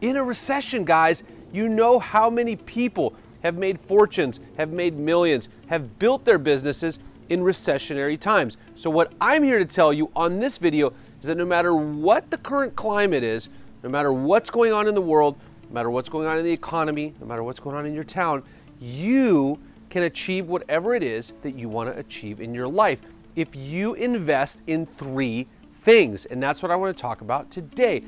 In a recession, guys, you know how many people have made fortunes, have made millions, have built their businesses in recessionary times. So what I'm here to tell you on this video is that no matter what the current climate is, no matter what's going on in the world, no matter what's going on in the economy, no matter what's going on in your town, you can achieve whatever it is that you want to achieve in your life if you invest in 3 things. And that's what I want to talk about today.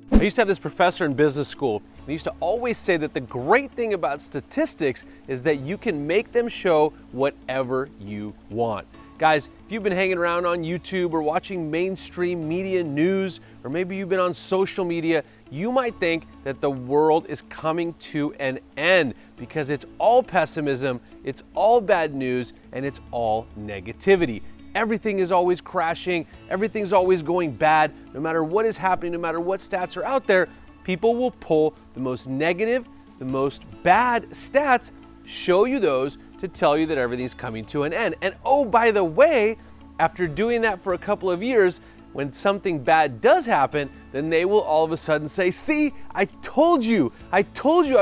I used to have this professor in business school, and he used to always say that the great thing about statistics is that you can make them show whatever you want. Guys, if you've been hanging around on YouTube or watching mainstream media news, or maybe you've been on social media, you might think that the world is coming to an end because it's all pessimism, it's all bad news, and it's all negativity. Everything is always crashing, everything's always going bad. No matter what is happening, no matter what stats are out there, people will pull the most negative, the most bad stats, show you those to tell you that everything's coming to an end. And oh, by the way, after doing that for a couple of years, when something bad does happen, then they will all of a sudden say, see, I told you I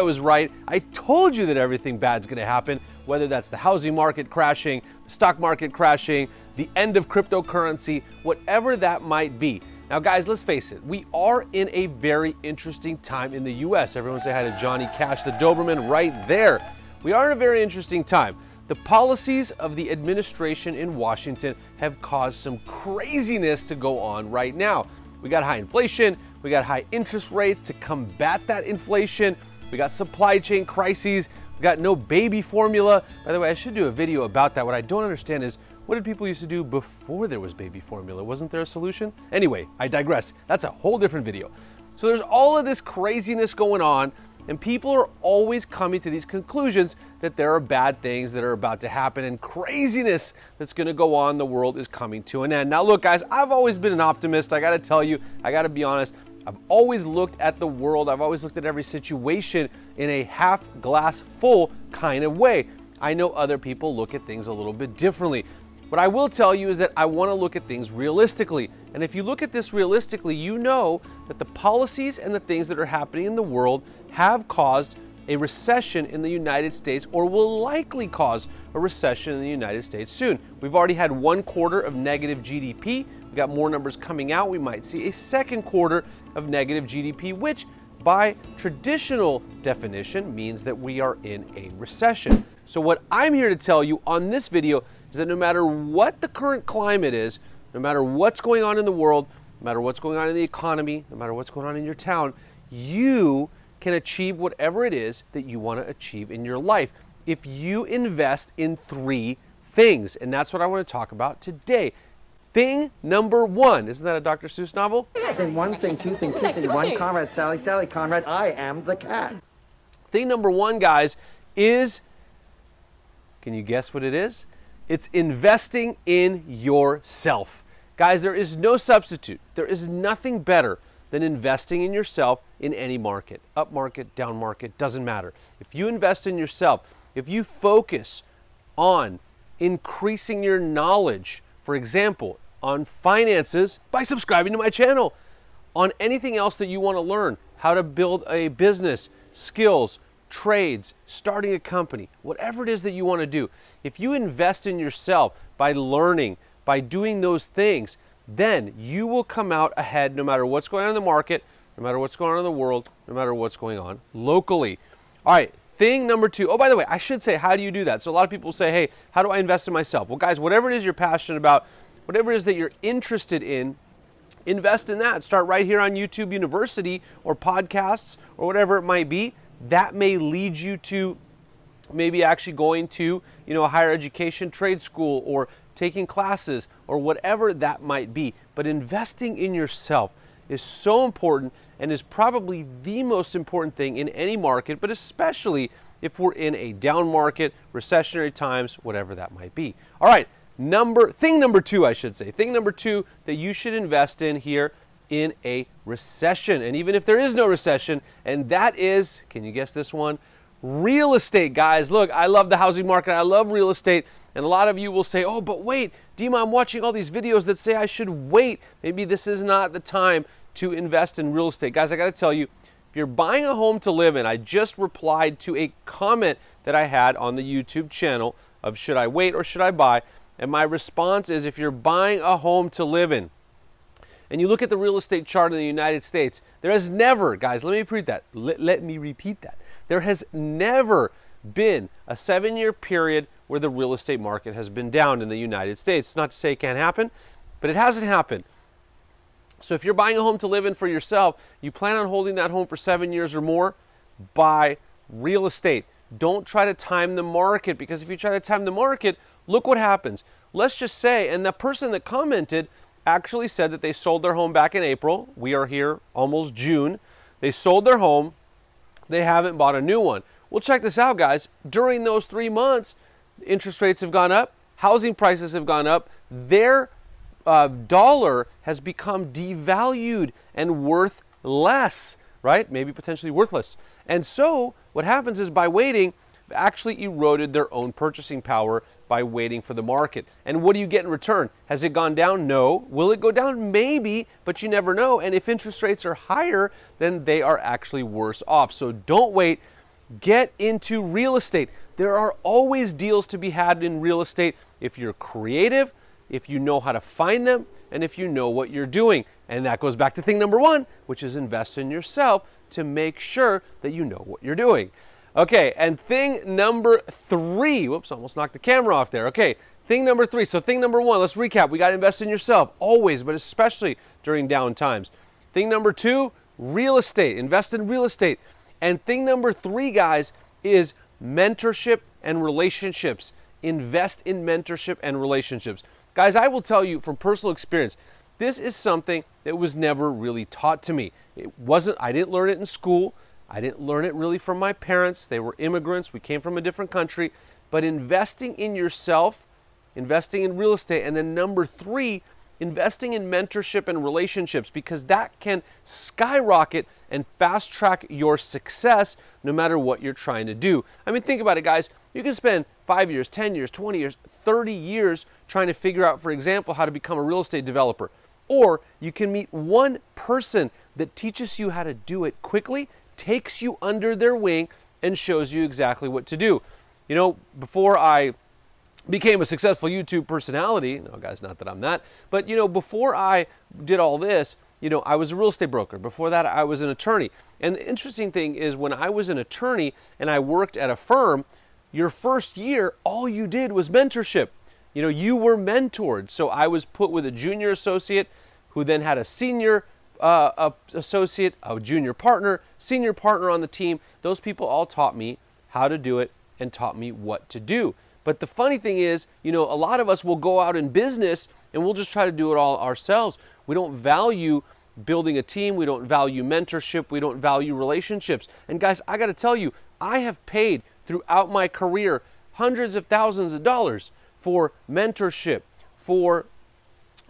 was right. I told you that everything bad's gonna happen, whether that's the housing market crashing, the stock market crashing, the end of cryptocurrency, whatever that might be. Now guys, let's face it, we are in a very interesting time in the US. Everyone say hi to Johnny Cash, the Doberman, right there. We are in a very interesting time. The policies of the administration in Washington have caused some craziness to go on right now. We got high inflation, we got high interest rates to combat that inflation, we got supply chain crises, we got no baby formula. By the way, I should do a video about that. What I don't understand is, what did people used to do before there was baby formula? Wasn't there a solution? Anyway, I digress. That's a whole different video. So there's all of this craziness going on, and people are always coming to these conclusions that there are bad things that are about to happen and craziness that's gonna go on. The world is coming to an end. Now look guys, I've always been an optimist. I gotta tell you, I gotta be honest. I've always looked at the world, I've always looked at every situation in a half glass full kind of way. I know other people look at things a little bit differently. What I will tell you is that I want to look at things realistically. And if you look at this realistically, you know that the policies and the things that are happening in the world have caused a recession in the United States, or will likely cause a recession in the United States soon. We've already had 1 quarter of negative GDP. We've got more numbers coming out. We might see a 2nd quarter of negative GDP, which by traditional definition means that we are in a recession. So what I'm here to tell you on this video is that no matter what the current climate is, no matter what's going on in the world, no matter what's going on in the economy, no matter what's going on in your town, you can achieve whatever it is that you want to achieve in your life if you invest in 3 things. And that's what I want to talk about today. Thing number 1, isn't that a Dr. Seuss novel? Thing 1, thing 2, thing 2, thing 1, Conrad, Sally, Sally, Conrad, I am the cat. Thing number 1, guys, is, can you guess what it is? It's investing in yourself. Guys, there is no substitute. There is nothing better than investing in yourself in any market. Up market, down market, doesn't matter. If you invest in yourself, if you focus on increasing your knowledge, for example, on finances by subscribing to my channel, on anything else that you want to learn, how to build a business, skills, trades, starting a company, whatever it is that you want to do, if you invest in yourself by learning, by doing those things, then you will come out ahead no matter what's going on in the market, no matter what's going on in the world, no matter what's going on locally. All right, thing number 2. Oh, by the way, I should say, how do you do that? So a lot of people say, hey, how do I invest in myself? Well, guys, whatever it is you're passionate about, whatever it is that you're interested in, invest in that. Start right here on YouTube University or podcasts or whatever it might be. That may lead you to maybe actually going to, a higher education trade school or taking classes or whatever that might be. But investing in yourself is so important and is probably the most important thing in any market, but especially if we're in a down market, recessionary times, whatever that might be. All right, thing number 2, I should say. Thing number 2 that you should invest in here in a recession. And even if there is no recession, and that is, can you guess this one? Real estate, guys. Look, I love the housing market. I love real estate. And a lot of you will say, oh, but wait, Dima, I'm watching all these videos that say I should wait. Maybe this is not the time to invest in real estate. Guys, I got to tell you, if you're buying a home to live in, I just replied to a comment that I had on the YouTube channel of should I wait or should I buy? And my response is, if you're buying a home to live in, and you look at the real estate chart in the United States, there has never, guys, let me repeat that. Let me repeat that. There has never been a 7-year period where the real estate market has been down in the United States. It's not to say it can't happen, but it hasn't happened. So if you're buying a home to live in for yourself, you plan on holding that home for 7 years or more, buy real estate. Don't try to time the market, because if you try to time the market, look what happens. Let's just say, and the person that commented actually said that they sold their home back in April. We are here almost June. They sold their home. They haven't bought a new one. Well, check this out, guys. During those 3 months, interest rates have gone up. Housing prices have gone up. Their dollar has become devalued and worth less, right? Maybe potentially worthless. And so what happens is, by waiting, actually eroded their own purchasing power by waiting for the market. And what do you get in return? Has it gone down? No. Will it go down? Maybe, but you never know. And if interest rates are higher, then they are actually worse off. So don't wait. Get into real estate. There are always deals to be had in real estate if you're creative, if you know how to find them, and if you know what you're doing. And that goes back to thing number 1, which is invest in yourself to make sure that you know what you're doing. Okay, and thing number 3, whoops, almost knocked the camera off there. Okay, thing number 3. So thing number 1, let's recap. We got to invest in yourself, always, but especially during down times. Thing number 2, real estate. Invest in real estate. And thing number 3, guys, is mentorship and relationships. Invest in mentorship and relationships. Guys, I will tell you from personal experience, this is something that was never really taught to me. I didn't learn it in school. I didn't learn it really from my parents. They were immigrants. We came from a different country. But investing in yourself, investing in real estate, and then number 3, investing in mentorship and relationships, because that can skyrocket and fast track your success no matter what you're trying to do. I mean, think about it, guys. You can spend 5 years, 10 years, 20 years, 30 years trying to figure out, for example, how to become a real estate developer. Or you can meet one person that teaches you how to do it quickly, takes you under their wing, and shows you exactly what to do. You know, before I became a successful YouTube personality, no guys, not that I'm that, but you know, before I did all this, you know, I was a real estate broker. Before that, I was an attorney. And the interesting thing is, when I was an attorney and I worked at a firm, your first year, all you did was mentorship. You know, you were mentored. So I was put with a junior associate who then had a senior associate, a junior partner, senior partner on the team. Those people all taught me how to do it and taught me what to do. But the funny thing is, you know, a lot of us will go out in business and we'll just try to do it all ourselves. We don't value building a team. We don't value mentorship. We don't value relationships. And guys, I got to tell you, I have paid throughout my career hundreds of thousands of dollars for mentorship, for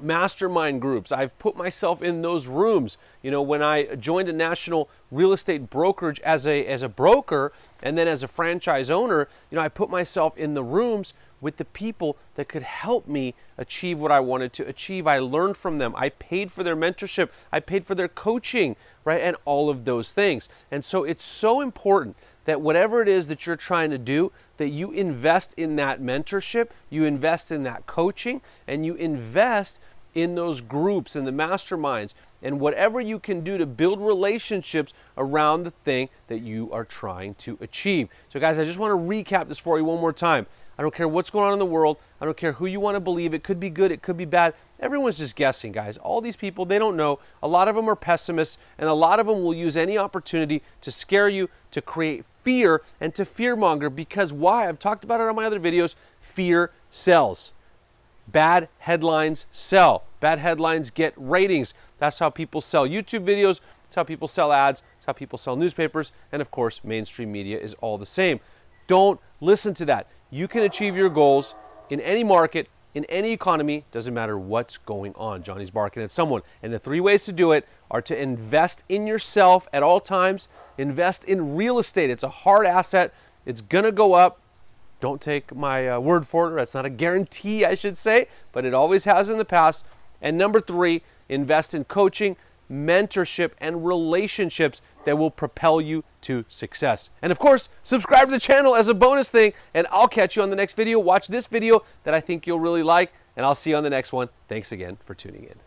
mastermind groups. I've put myself in those rooms. You know, when I joined a national real estate brokerage as a broker and then as a franchise owner, you know, I put myself in the rooms with the people that could help me achieve what I wanted to achieve. I learned from them. I paid for their mentorship. I paid for their coaching, right? And all of those things. And so it's so important that whatever it is that you're trying to do, that you invest in that mentorship, you invest in that coaching, and you invest in those groups and the masterminds and whatever you can do to build relationships around the thing that you are trying to achieve. So guys, I just want to recap this for you one more time. I don't care what's going on in the world. I don't care who you want to believe. It could be good. It could be bad. Everyone's just guessing, guys. All these people, they don't know. A lot of them are pessimists, and a lot of them will use any opportunity to scare you, to create fear, and to fearmonger. Because why? I've talked about it on my other videos. Fear sells. Bad headlines sell. Bad headlines get ratings. That's how people sell YouTube videos. That's how people sell ads. That's how people sell newspapers. And of course, mainstream media is all the same. Don't listen to that. You can achieve your goals in any market, in any economy. Doesn't matter what's going on. Johnny's barking at someone. And the 3 ways to do it are to invest in yourself at all times. Invest in real estate. It's a hard asset. It's going to go up. Don't take my word for it. That's not a guarantee, I should say, but it always has in the past. And number 3, invest in coaching, mentorship, and relationships that will propel you to success. And of course, subscribe to the channel as a bonus thing, and I'll catch you on the next video. Watch this video that I think you'll really like, and I'll see you on the next one. Thanks again for tuning in.